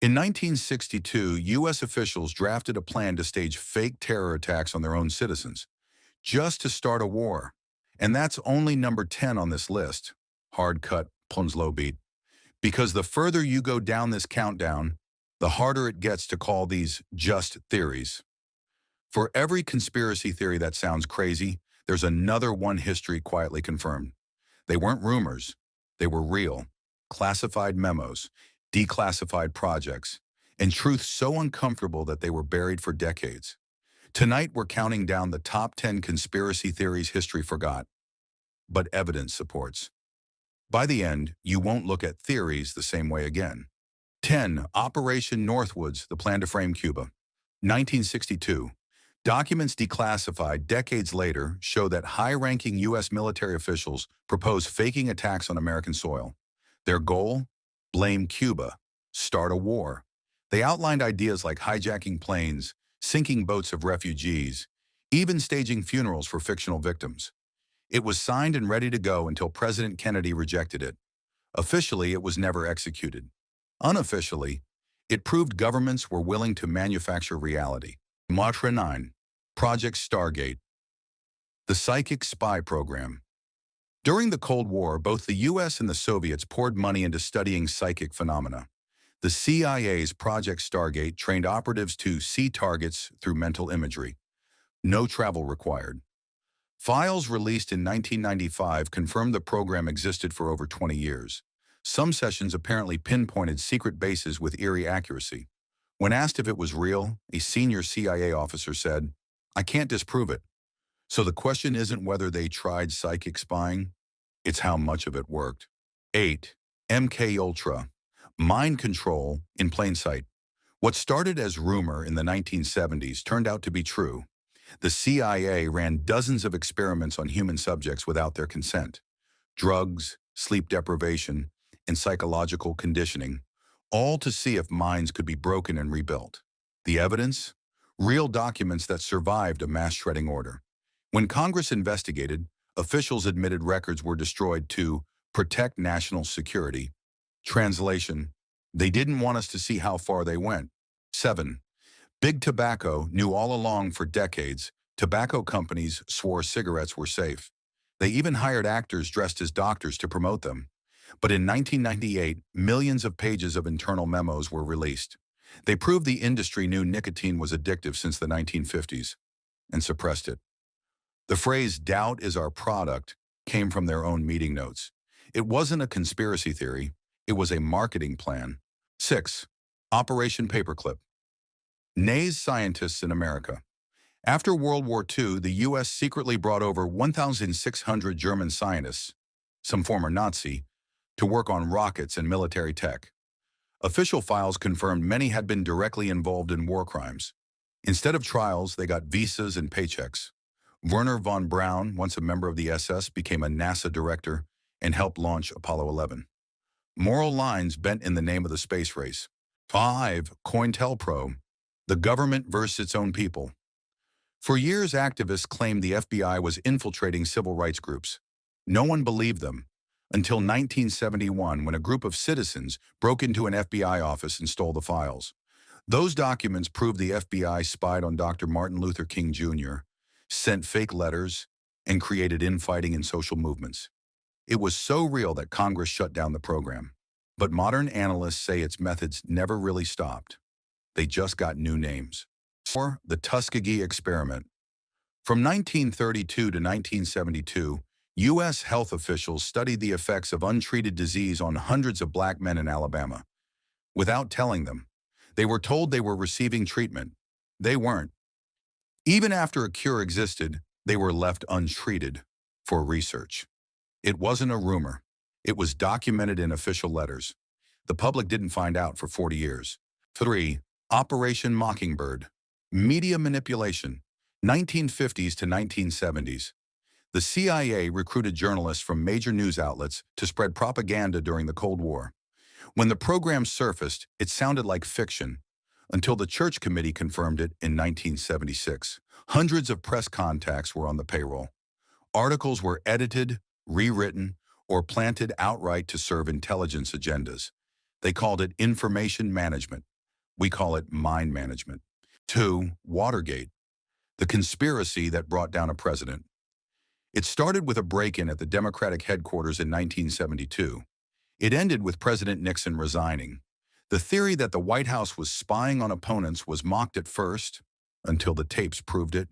In 1962, U.S. officials drafted a plan to stage fake terror attacks on their own citizens, just to start a war. And that's only number 10 on this list. Hard cut, Punslow beat. Because the further you go down this countdown, the harder it gets to call these just theories. For every conspiracy theory that sounds crazy, there's another one history quietly confirmed. They weren't rumors. They were real. Classified memos, declassified projects, and truth so uncomfortable that they were buried for decades. Tonight, we're counting down the top 10 conspiracy theories history forgot, but evidence supports. By the end, you won't look at theories the same way again. 10. Operation Northwoods, the plan to frame Cuba. 1962. Documents declassified decades later show that high-ranking U.S. military officials proposed faking attacks on American soil. Their goal? Blame Cuba. Start a war. They outlined ideas like hijacking planes, sinking boats of refugees, even staging funerals for fictional victims. It was signed and ready to go until President Kennedy rejected it. Officially, it was never executed. Unofficially, it proved governments were willing to manufacture reality. Matra 9. Project Stargate. The Psychic Spy Program. During the Cold War, both the U.S. and the Soviets poured money into studying psychic phenomena. The CIA's Project Stargate trained operatives to see targets through mental imagery. No travel required. Files released in 1995 confirmed the program existed for over 20 years. Some sessions apparently pinpointed secret bases with eerie accuracy. When asked if it was real, a senior CIA officer said, "I can't disprove it." So the question isn't whether they tried psychic spying, it's how much of it worked. 8. MK Ultra. Mind control in plain sight. What started as rumor in the 1970s turned out to be true. The CIA ran dozens of experiments on human subjects without their consent. Drugs, sleep deprivation, and psychological conditioning, all to see if minds could be broken and rebuilt. The evidence? Real documents that survived a mass shredding order. When Congress investigated, officials admitted records were destroyed to protect national security. Translation: they didn't want us to see how far they went. 7. Big Tobacco knew all along for decades tobacco companies swore cigarettes were safe. They even hired actors dressed as doctors to promote them. But in 1998, millions of pages of internal memos were released. They proved the industry knew nicotine was addictive since the 1950s and suppressed it. The phrase "doubt is our product" came from their own meeting notes. It wasn't a conspiracy theory, it was a marketing plan. 6. Operation Paperclip. Nay's scientists in America. After World War II, the U.S. secretly brought over 1,600 German scientists, some former Nazi, to work on rockets and military tech. Official files confirmed many had been directly involved in war crimes. Instead of trials, they got visas and paychecks. Werner von Braun, once a member of the SS, became a NASA director and helped launch Apollo 11. Moral lines bent in the name of the space race. 5. COINTELPRO. The government versus its own people. For years, activists claimed the FBI was infiltrating civil rights groups. No one believed them, until 1971, when a group of citizens broke into an FBI office and stole the files. Those documents proved the FBI spied on Dr. Martin Luther King Jr., sent fake letters, and created infighting in social movements. It was so real that Congress shut down the program. But modern analysts say its methods never really stopped. They just got new names. 4. The Tuskegee Experiment. From 1932 to 1972, U.S. health officials studied the effects of untreated disease on hundreds of black men in Alabama. Without telling them, they were told they were receiving treatment. They weren't. Even after a cure existed, they were left untreated for research. It wasn't a rumor. It was documented in official letters. The public didn't find out for 40 years. 3. Operation Mockingbird. Media manipulation. 1950s to 1970s. The CIA recruited journalists from major news outlets to spread propaganda during the Cold War. When the program surfaced, it sounded like fiction, until the Church Committee confirmed it in 1976. Hundreds of press contacts were on the payroll. Articles were edited, rewritten, or planted outright to serve intelligence agendas. They called it information management. We call it mind management. 2. Watergate, the conspiracy that brought down a president. It started with a break-in at the Democratic headquarters in 1972. It ended with President Nixon resigning. The theory that the White House was spying on opponents was mocked at first, until the tapes proved it.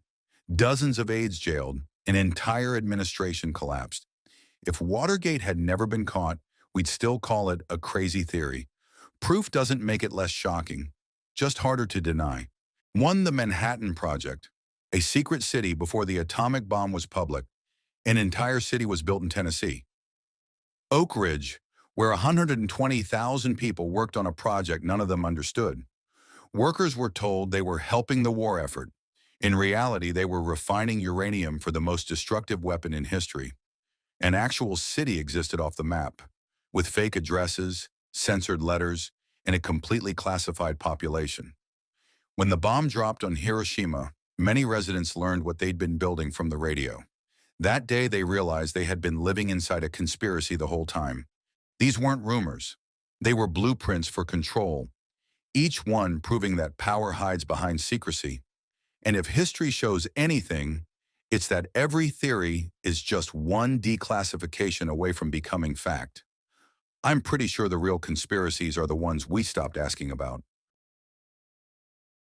Dozens of aides jailed, an entire administration collapsed. If Watergate had never been caught, we'd still call it a crazy theory. Proof doesn't make it less shocking, just harder to deny. 1. The Manhattan Project, a secret city before the atomic bomb was public. An entire city was built in Tennessee. Oak Ridge, where 120,000 people worked on a project none of them understood. Workers were told they were helping the war effort. In reality, they were refining uranium for the most destructive weapon in history. An actual city existed off the map, with fake addresses, censored letters, and a completely classified population. When the bomb dropped on Hiroshima, many residents learned what they'd been building from the radio. That day, they realized they had been living inside a conspiracy the whole time. These weren't rumors. They were blueprints for control, each one proving that power hides behind secrecy. And if history shows anything, it's that every theory is just one declassification away from becoming fact. I'm pretty sure the real conspiracies are the ones we stopped asking about.